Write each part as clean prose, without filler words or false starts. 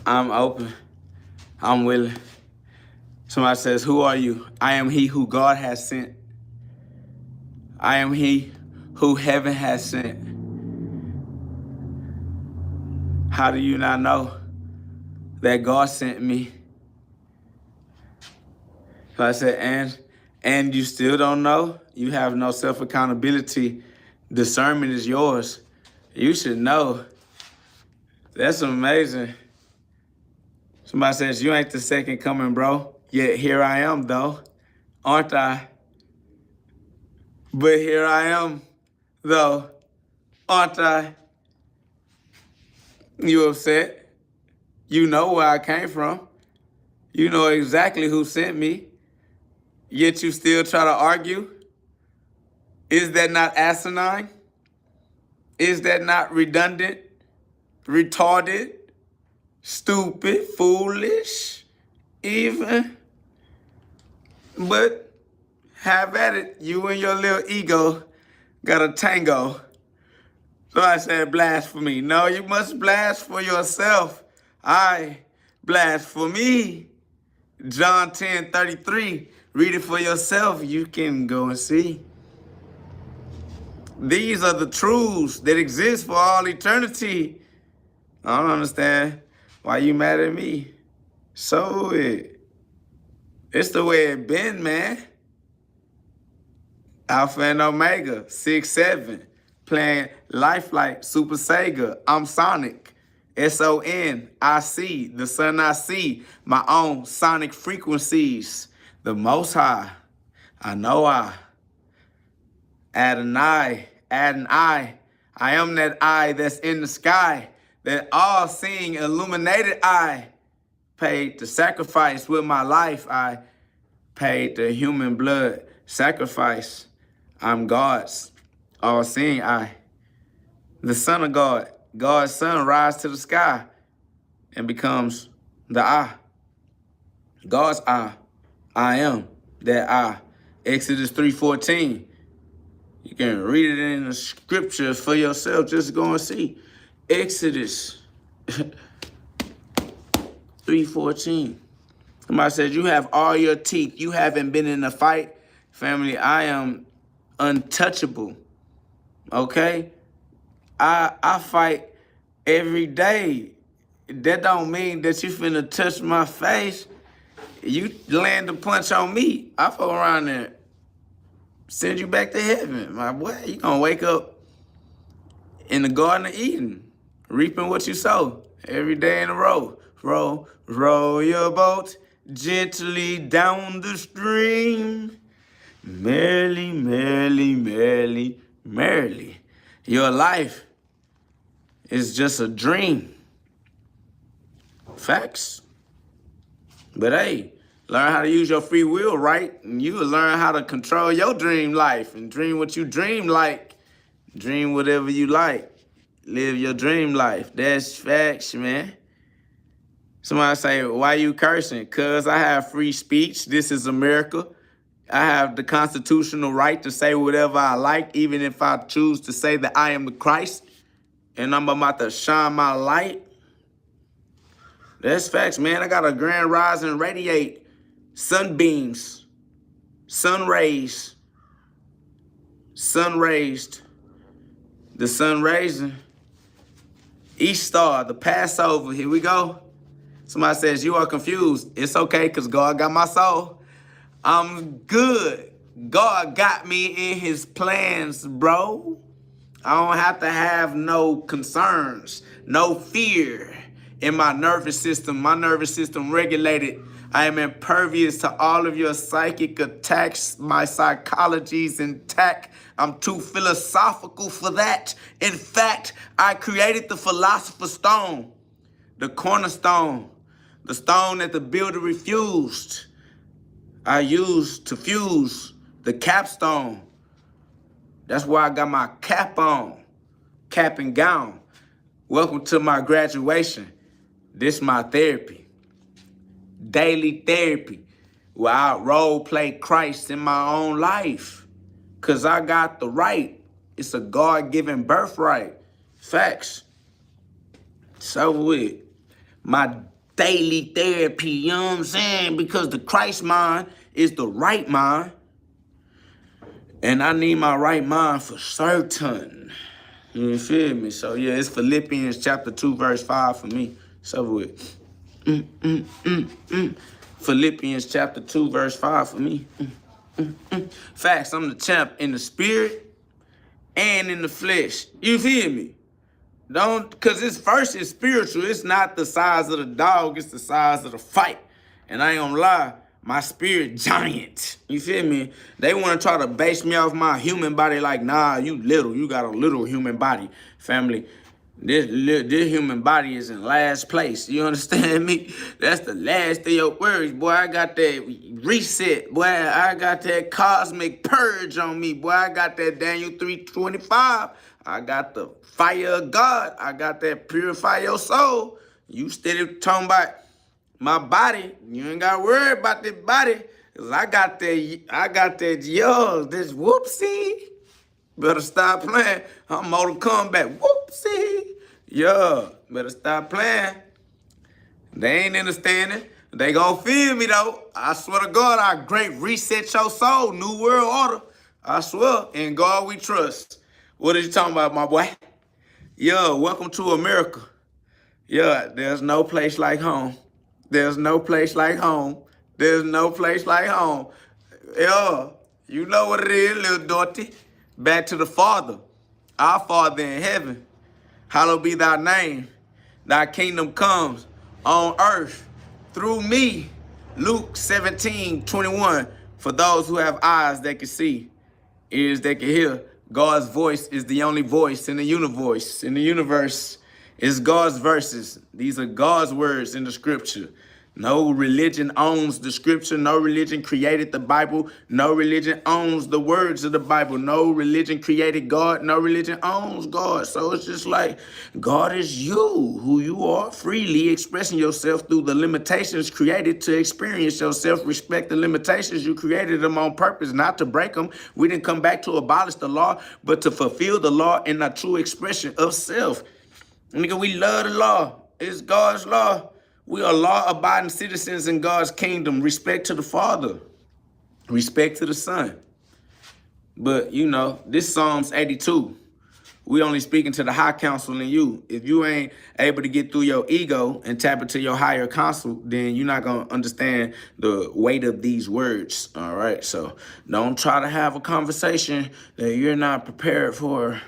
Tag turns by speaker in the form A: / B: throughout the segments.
A: I'm open. I'm willing. Somebody says, who are you? I am he who God has sent. I am he who heaven has sent. How do you not know that God sent me? So I said, and you still don't know? You have no self-accountability. Discernment is yours. You should know. That's amazing. Somebody says, you ain't the second coming, bro. Yet here I am, though. Aren't I? But here I am, though. Aren't I? You upset? You know where I came from. You know exactly who sent me. Yet you still try to argue? Is that not asinine? Is that not redundant? Retarded? Stupid? Foolish? Even? But have at it. You and your little ego got a tango. So I said blasphemy. No, you must blaspheme for yourself. I blasphemy. John 10:33. Read it for yourself. You can go and see. These are the truths that exist for all eternity. I don't understand why you mad at me. So it's the way it been, man. Alpha and Omega, 6-7. Playing Lifelike, Super Sega. I'm Sonic. SONIC, the sun I see. My own sonic frequencies. The Most High. I know I. Add an I. I am that I that's in the sky. That all-seeing, illuminated I. Paid the sacrifice with my life. I paid the human blood sacrifice. I'm God's all-seeing I. The Son of God. God's Son rises to the sky and becomes the I. God's I. I am that I. Exodus 3:14. You can read it in the scriptures for yourself. Just go and see. Exodus 3:14. Somebody said, you have all your teeth. You haven't been in a fight. Family, I am untouchable. Okay? I fight every day. That don't mean that you finna touch my face. You land a punch on me, I fuck around there. Send you back to heaven, my boy. You gonna wake up in the Garden of Eden, reaping what you sow every day in a row. Row your boat gently down the stream. Merrily, merrily, merrily, merrily. Your life is just a dream. Facts. But hey, learn how to use your free will, right? And you will learn how to control your dream life and dream what you dream like. Dream whatever you like. Live your dream life. That's facts, man. Somebody say, why you cursing? Because I have free speech. This is America. I have the constitutional right to say whatever I like, even if I choose to say that I am the Christ and I'm about to shine my light. That's facts, man. I got a grand rise and radiate sunbeams, sun rays, sun raised, the sun raising, East Star, the Passover. Here we go. Somebody says, you are confused. It's okay, because God got my soul. I'm good. God got me in his plans, bro. I don't have to have no concerns, no fear in my nervous system. My nervous system regulated. I am impervious to all of your psychic attacks. My psychology's intact. I'm too philosophical for that. In fact, I created the philosopher's stone, the cornerstone, the stone that the builder refused. I used to fuse the capstone. That's why I got my cap on, cap and gown. Welcome to my graduation. This my therapy, daily therapy, where I role play Christ in my own life. Because I got the right. It's a God-given birthright. Facts. So with my daily therapy, you know what I'm saying? Because the Christ mind is the right mind. And I need my right mind for certain. You feel me? So yeah, it's Philippians chapter 2, verse 5 for me. So with Philippians chapter 2, verse 5 for me. Facts, I'm the champ in the spirit and in the flesh. You feel me? Cause this verse is spiritual. It's not the size of the dog, it's the size of the fight. And I ain't gonna lie, my spirit giant. You feel me? They wanna try to base me off my human body like, nah, you little. You got a little human body, family. This human body is in last place. You understand me? That's the last of your worries. Boy, I got that reset. Boy, I got that cosmic purge on me. Boy, I got that Daniel 3:25. I got the fire of God. I got that purify your soul. You steady talking about my body. You ain't got to worry about this body. Cause I got that yours. This whoopsie. Better stop playing. I'm Mortal Kombat. Whoopsie. Yeah, better stop playing. They ain't understanding. They gonna feel me though. I swear to God, I great reset your soul. New world order. I swear. In God we trust. What are you talking about, my boy? Yeah, welcome to America. Yeah, there's no place like home. There's no place like home. There's no place like home. Yeah, you know what it is, little Dorothy. Back to the Father. Our Father in heaven. Hallowed be thy name. Thy kingdom comes on earth through me. Luke 17:21. For those who have eyes that can see, ears that can hear. God's voice is the only voice in the universe. In the universe, it's God's verses. These are God's words in the scripture. No religion owns the scripture. No religion created the Bible. No religion owns the words of the Bible. No religion created God. No religion owns God. So it's just like God is you, who you are, freely expressing yourself through the limitations created to experience yourself. Respect the limitations. You created them on purpose, not to break them. We didn't come back to abolish the law, but to fulfill the law in a true expression of self. Nigga, we love the law. It's God's law. We are law-abiding citizens in God's kingdom. Respect to the Father. Respect to the Son. But, you know, this Psalms 82. We only speaking to the high counsel in you. If you ain't able to get through your ego and tap into your higher counsel, then you're not going to understand the weight of these words. All right? So don't try to have a conversation that you're not prepared for.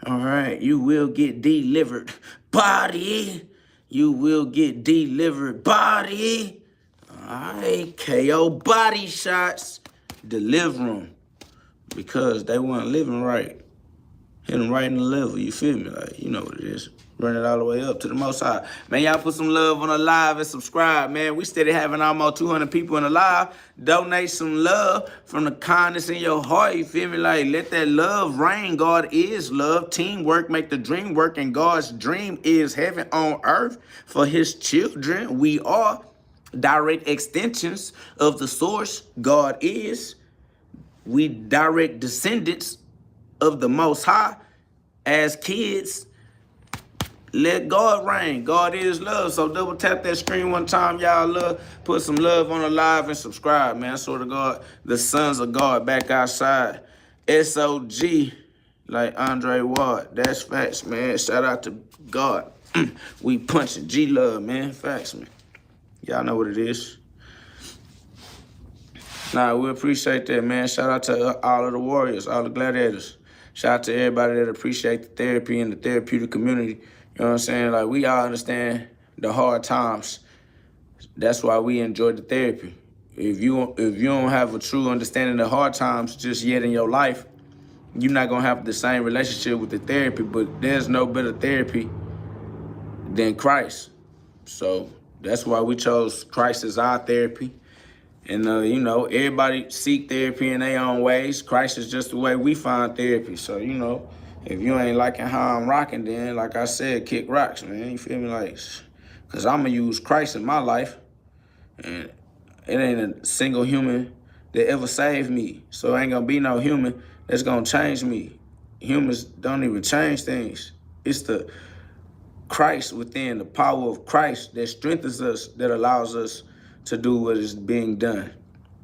A: All right? You will get delivered. Body. You will get delivered, body. All right, KO body shots. Deliver them because they weren't living right. Hit them right in the liver, you feel me? Like, you know what it is. Run it all the way up to the Most High. Man, y'all put some love on the live and subscribe, man. We steady having almost 200 people in the live. Donate some love from the kindness in your heart, you feel me? Like, let that love reign. God is love. Teamwork make the dream work, and God's dream is heaven on earth for his children. We are direct extensions of the source God is. We direct descendants of the Most High as kids. Let God reign. God is love. So double tap that screen one time, y'all. Love. Put some love on the live and subscribe, man. I swear to God, the sons of God back outside. SOG, like Andre Ward. That's facts, man. Shout out to God. We punching G-Love, man. Facts, man. Y'all know what it is. Nah, we appreciate that, man. Shout out to all of the warriors, all the gladiators. Shout out to everybody that appreciate the therapy and the therapeutic community. You know what I'm saying? Like, we all understand the hard times. That's why we enjoy the therapy. If you don't have a true understanding of hard times just yet in your life, you're not going to have the same relationship with the therapy. But there's no better therapy than Christ. So that's why we chose Christ as our therapy. And, you know, everybody seek therapy in their own ways. Christ is just the way we find therapy. So, you know, if you ain't liking how I'm rocking, then, like I said, kick rocks, man. You feel me? Like, because I'm going to use Christ in my life. And it ain't a single human that ever saved me. So it ain't going to be no human that's going to change me. Humans don't even change things. It's the Christ within, the power of Christ that strengthens us, that allows us to do what is being done.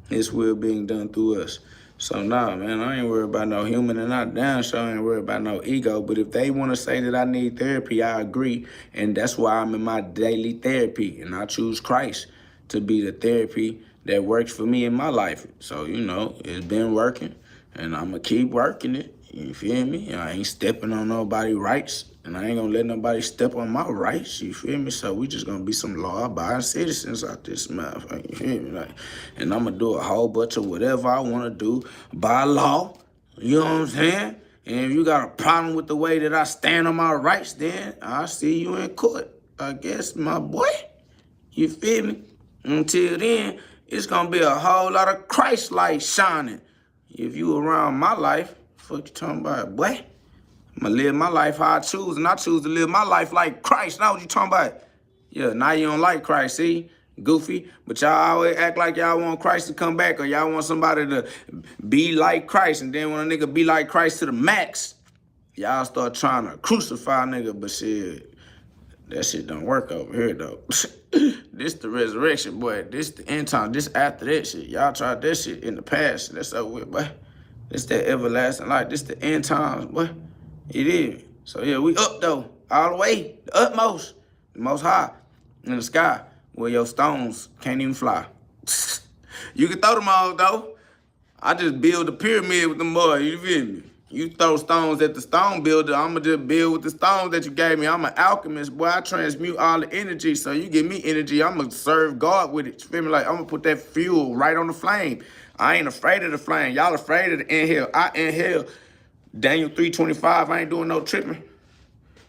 A: His will being done through us. So nah, man, I ain't worried about no human, and I damn sure ain't worried about no ego. But if they want to say that I need therapy, I agree. And that's why I'm in my daily therapy. And I choose Christ to be the therapy that works for me in my life. So, it's been working, and I'm going to keep working it. You feel me? I ain't stepping on nobody's rights, and I ain't going to let nobody step on my rights. You feel me? So we just going to be some law-abiding citizens out this motherfucker. You feel me? And I'm going to do a whole bunch of whatever I want to do by law. You know what I'm saying? And if you got a problem with the way that I stand on my rights, then I'll see you in court, I guess, my boy. You feel me? Until then, it's going to be a whole lot of Christ light shining. If you around my life, what you talking about, boy? I'm going to live my life how I choose, and I choose to live my life like Christ. Now what you talking about? Yeah, now you don't like Christ, see? Goofy. But y'all always act like y'all want Christ to come back, or y'all want somebody to be like Christ, and then when a nigga be like Christ to the max, y'all start trying to crucify a nigga, but shit, that shit don't work over here, though. This the resurrection, boy. This the end time. This after that shit. Y'all tried that shit in the past. That's over with, boy. This that everlasting life. This the end times, boy. It is. So, yeah, we up, though. All the way. The utmost. The most high. In the sky. Where your stones can't even fly. You can throw them all, though. I just build a pyramid with the mud. You feel me? You throw stones at the stone builder, I'm going to just build with the stones that you gave me. I'm an alchemist, boy. I transmute all the energy. So you give me energy, I'm going to serve God with it. You feel me? Like, I'm going to put that fuel right on the flame. I ain't afraid of the flame. Y'all afraid of the inhale. I inhale. Daniel 3:25, I ain't doing no tripping.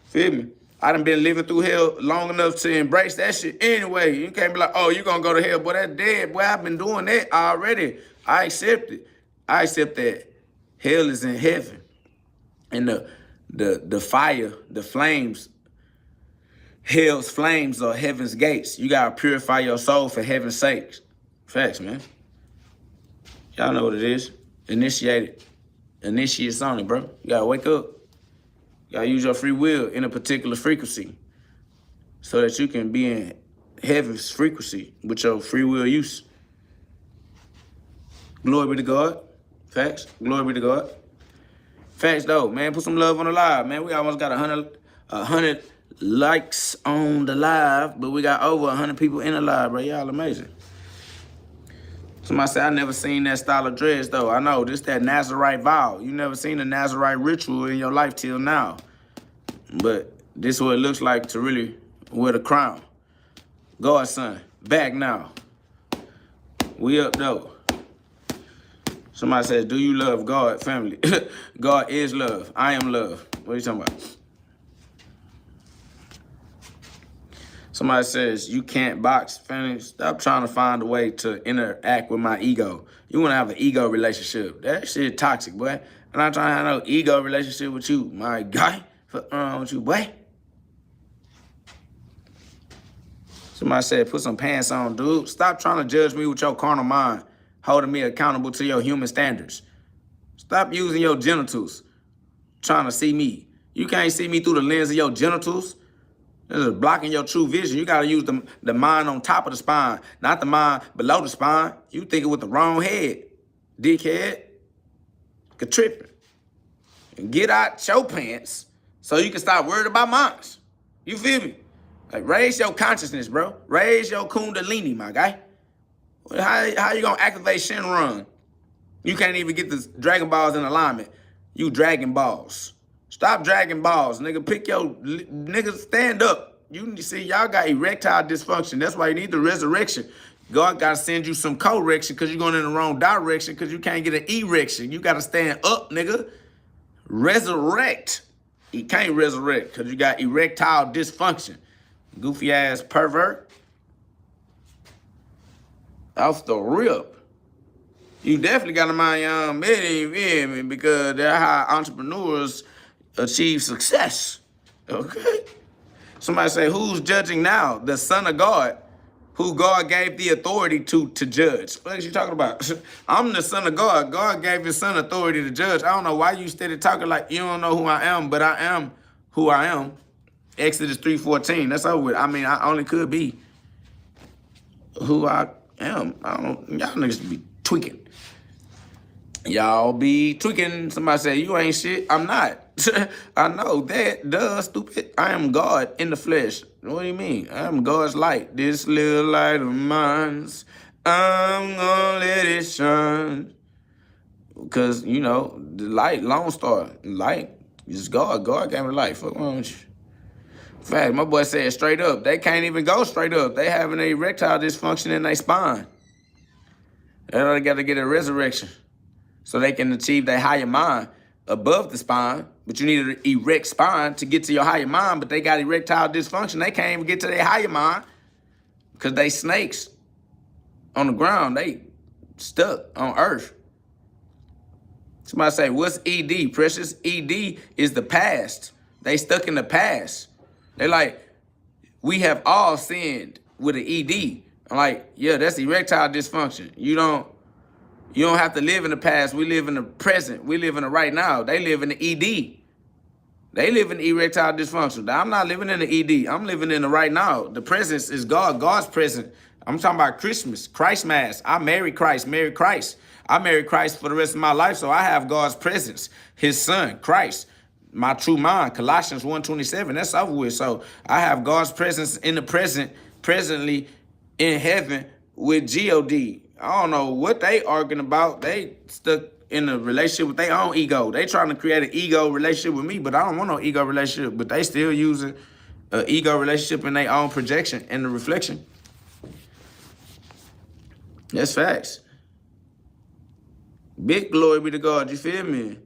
A: Feel me? I done been living through hell long enough to embrace that shit anyway. You can't be like, oh, you going to go to hell. Boy, that's dead. Boy, I've been doing that already. I accept it. I accept that. Hell is in heaven, and the fire, the flames, hell's flames are heaven's gates. You gotta purify your soul for heaven's sakes. Facts, man. Y'all know what it is. Initiate it. Initiate something, bro. You gotta wake up. You gotta use your free will in a particular frequency so that you can be in heaven's frequency with your free will use. Glory be to God. Facts. Glory be to God. Facts, though, man. Put some love on the live, man. We almost got 100 likes on the live, but we got over 100 people in the live, bro. Y'all amazing. Somebody said, I never seen that style of dress, though. I know, this that Nazarite vow. You never seen a Nazarite ritual in your life till now. But this is what it looks like to really wear the crown. God's son, back now. We up, though. Somebody says, do you love God, family? God is love. I am love. What are you talking about? Somebody says, you can't box, family. Stop trying to find a way to interact with my ego. You want to have an ego relationship. That shit toxic, boy. I'm not trying to have no ego relationship with you, my guy. What's wrong with you, boy? Somebody said, put some pants on, dude. Stop trying to judge me with your carnal mind, holding me accountable to your human standards. Stop using your genitals, trying to see me. You can't see me through the lens of your genitals. This is blocking your true vision. You got to use the mind on top of the spine, not the mind below the spine. You thinking with the wrong head, dickhead. Get tripping. And get out your pants so you can stop worried about mine. You feel me? Like, raise your consciousness, bro. Raise your kundalini, my guy. How you gonna activate Shenron? You can't even get the Dragon Balls in alignment. You Dragon Balls. Stop dragging balls, nigga. Nigga, stand up. You see, y'all got erectile dysfunction. That's why you need the resurrection. God gotta send you some correction because you're going in the wrong direction because you can't get an erection. You gotta stand up, nigga. Resurrect. You can't resurrect because you got erectile dysfunction. Goofy ass pervert. Off the rip. You definitely got to mind your own business, you feel me? Because that's how entrepreneurs achieve success. Okay? Somebody say, who's judging now? The Son of God, who God gave the authority to judge. What are you talking about? I'm the Son of God. God gave his son authority to judge. I don't know why you steady talking like you don't know who I am, but I am who I am. Exodus 3:14. That's over with. I mean, I only could be who I am. Y'all niggas be tweaking. Y'all be tweaking. Somebody say, you ain't shit. I'm not. I know that. Duh, stupid. I am God in the flesh. What do you mean? I am God's light. This little light of mine, I'm gonna let it shine. Because, you know, the light, Lone Star, light is God. God gave me light. Fuck wrong with you? In fact, my boy said straight up, they can't even go straight up. They having an erectile dysfunction in their spine. They got to get a resurrection so they can achieve their higher mind above the spine. But you need an erect spine to get to your higher mind, but they got erectile dysfunction. They can't even get to their higher mind because they snakes on the ground. They stuck on earth. Somebody say, what's ED, Precious? ED is the past. They stuck in the past. They like, we have all sinned with an ED. I'm like, yeah, that's erectile dysfunction. You don't have to live in the past. We live in the present. We live in the right now. They live in the ED. They live in erectile dysfunction. I'm not living in the ED. I'm living in the right now. The presence is God. God's present. I'm talking about Christmas, Christ Mass. I marry Christ, I married Christ for the rest of my life, so I have God's presence, his son, Christ, my true mind, Colossians 1:27, that's over with. So I have God's presence in the present, presently in heaven with GhOD. I don't know what they arguing about. They stuck in a relationship with their own ego. They trying to create an ego relationship with me, but I don't want no ego relationship. But they still using an ego relationship in their own projection and the reflection. That's facts. Big glory be to God, you feel me?